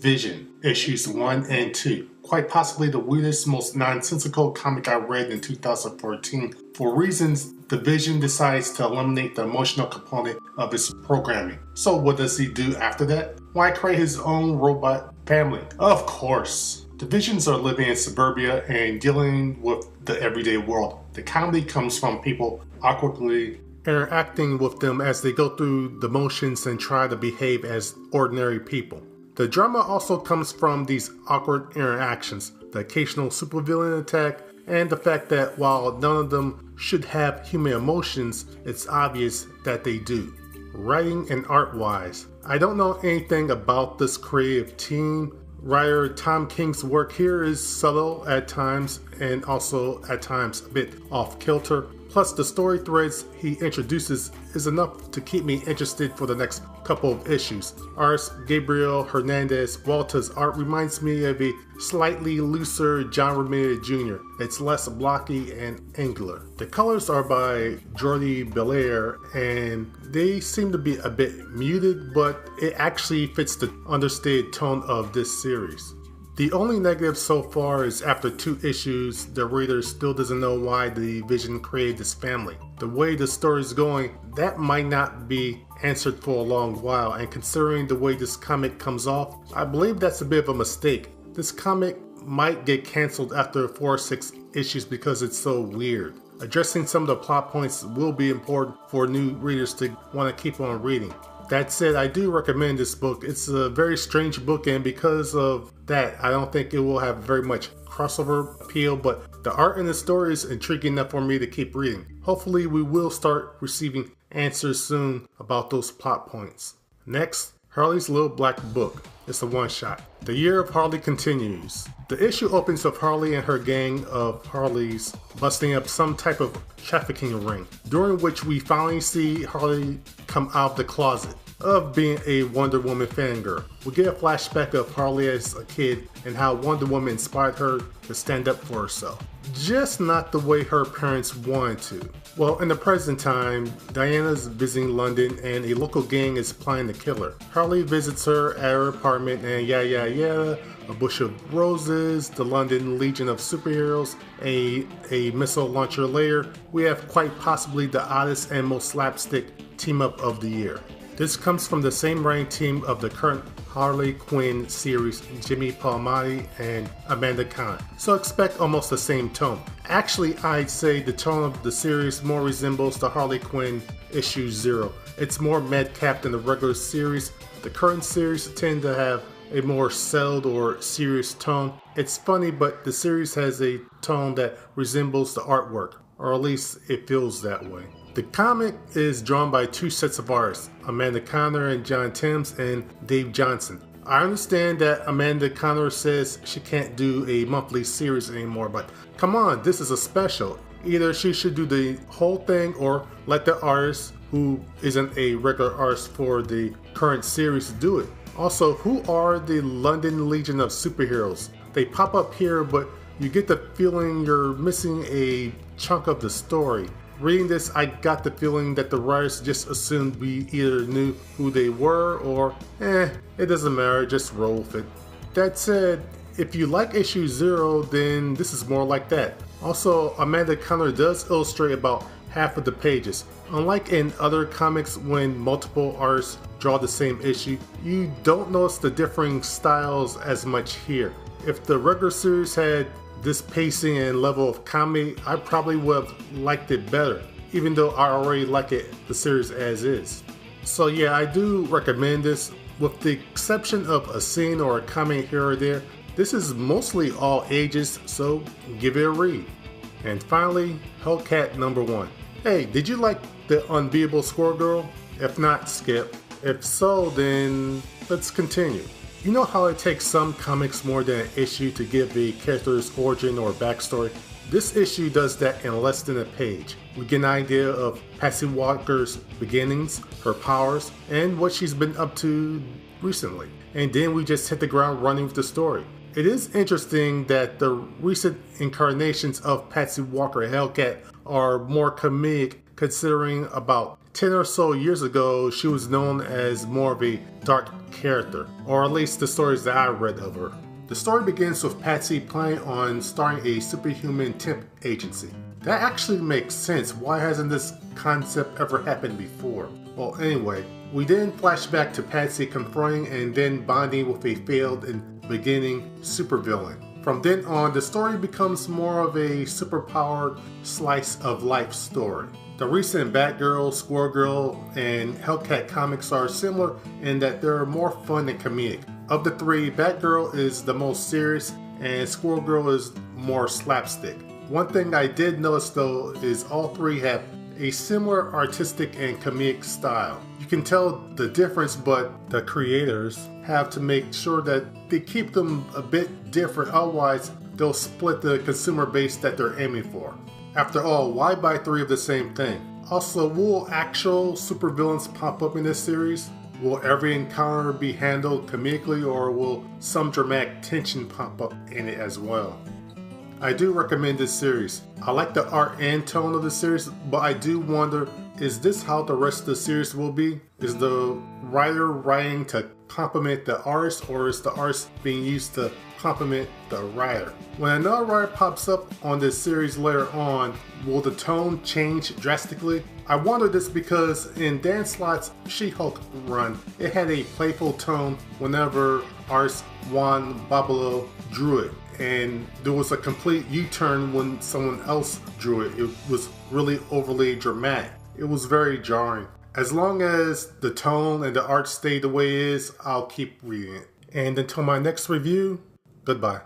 Vision, issues 1 and 2. Quite possibly the weirdest, most nonsensical comic I read in 2014. For reasons, the Vision decides to eliminate the emotional component of his programming. So what does he do after that? Why create his own robot family? Of course. The Visions are living in suburbia and dealing with the everyday world. The comedy comes from people awkwardly interacting with them as they go through the motions and try to behave as ordinary people. The drama also comes from these awkward interactions, the occasional supervillain attack, and the fact that while none of them should have human emotions, it's obvious that they do. Writing and art-wise, I don't know anything about this creative team. Writer Tom King's work here is subtle at times and also at times a bit off-kilter. Plus, the story threads he introduces is enough to keep me interested for the next couple of issues. Artist Gabriel Hernandez Walta's art reminds me of a slightly looser John Romita Jr. It's less blocky and angular. The colors are by Jordi Belair and they seem to be a bit muted, but it actually fits the understated tone of this series. The only negative so far is after 2 issues, the reader still doesn't know why the Vision created this family. The way the story is going, that might not be answered for a long while, and considering the way this comic comes off, I believe that's a bit of a mistake. This comic might get cancelled after 4 or 6 issues because it's so weird. Addressing some of the plot points will be important for new readers to want to keep on reading. That said, I do recommend this book. It's a very strange book, and because of that, I don't think it will have very much crossover appeal, but the art and the story is intriguing enough for me to keep reading. Hopefully, we will start receiving answers soon about those plot points. Next, Harley's Little Black Book. It's a one-shot. The year of Harley continues. The issue opens with Harley and her gang of Harleys busting up some type of trafficking ring, during which we finally see Harley come out of the closet of being a Wonder Woman fangirl. We get a flashback of Harley as a kid and how Wonder Woman inspired her to stand up for herself. Just not the way her parents wanted to. Well, in the present time, Diana's visiting London and a local gang is planning to kill her. Harley visits her at her apartment and yada yada, a bush of roses, the London Legion of Superheroes, a missile launcher layer. We have quite possibly the oddest and most slapstick team-up of the year. This comes from the same writing team of the current Harley Quinn series, Jimmy Palmiotti and Amanda Conner. So expect almost the same tone. Actually, I'd say the tone of the series more resembles the Harley Quinn issue 0. It's more madcap than the regular series. The current series tend to have a more settled or serious tone. It's funny, but the series has a tone that resembles the artwork, or at least it feels that way. The comic is drawn by 2 sets of artists, Amanda Conner and John Timms and Dave Johnson. I understand that Amanda Conner says she can't do a monthly series anymore, but come on, this is a special. Either she should do the whole thing or let the artist, who isn't a regular artist for the current series, do it. Also, who are the London Legion of Superheroes? They pop up here, but you get the feeling you're missing a chunk of the story. Reading this, I got the feeling that the writers just assumed we either knew who they were or, it doesn't matter, just roll with it. That said, if you like issue 0, then this is more like that. Also, Amanda Conner does illustrate about half of the pages. Unlike in other comics when multiple artists draw the same issue, you don't notice the differing styles as much here. If the regular series had this pacing and level of comedy, I probably would have liked it better, even though I already like the series as is. So yeah, I do recommend this. With the exception of a scene or a comment here or there, this is mostly all ages, so give it a read. And finally, Hellcat #1. Hey, did you like the Unbeatable Squirrel Girl? If not, skip. If so, then let's continue. You know how it takes some comics more than an issue to give a character's origin or backstory? This issue does that in less than a page. We get an idea of Patsy Walker's beginnings, her powers, and what she's been up to recently. And then we just hit the ground running with the story. It is interesting that the recent incarnations of Patsy Walker Hellcat are more comedic, considering about 10 or so years ago, she was known as more of a dark character, or at least the stories that I read of her. The story begins with Patsy planning on starting a superhuman temp agency. That actually makes sense. Why hasn't this concept ever happened before? Well, anyway, we then flash back to Patsy confronting and then bonding with a failed and beginning supervillain. From then on, the story becomes more of a superpowered slice of life story. The recent Batgirl, Squirrel Girl, and Hellcat comics are similar in that they're more fun and comedic. Of the three, Batgirl is the most serious and Squirrel Girl is more slapstick. One thing I did notice though is all three have a similar artistic and comedic style. You can tell the difference, but the creators have to make sure that they keep them a bit different, otherwise they'll split the consumer base that they're aiming for. After all, why buy three of the same thing? Also, will actual supervillains pop up in this series? Will every encounter be handled comedically, or will some dramatic tension pop up in it as well? I do recommend this series. I like the art and tone of the series, but I do wonder, is this how the rest of the series will be? Is the writer writing to complement the artist, or is the artist being used to complement the writer? When another writer pops up on this series later on, will the tone change drastically? I wonder this because in Dan Slott's She-Hulk run, it had a playful tone whenever artist Juan Babalo drew it. And there was a complete U-turn when someone else drew it. It was really overly dramatic. It was very jarring. As long as the tone and the art stay the way it is, I'll keep reading it. And until my next review, goodbye.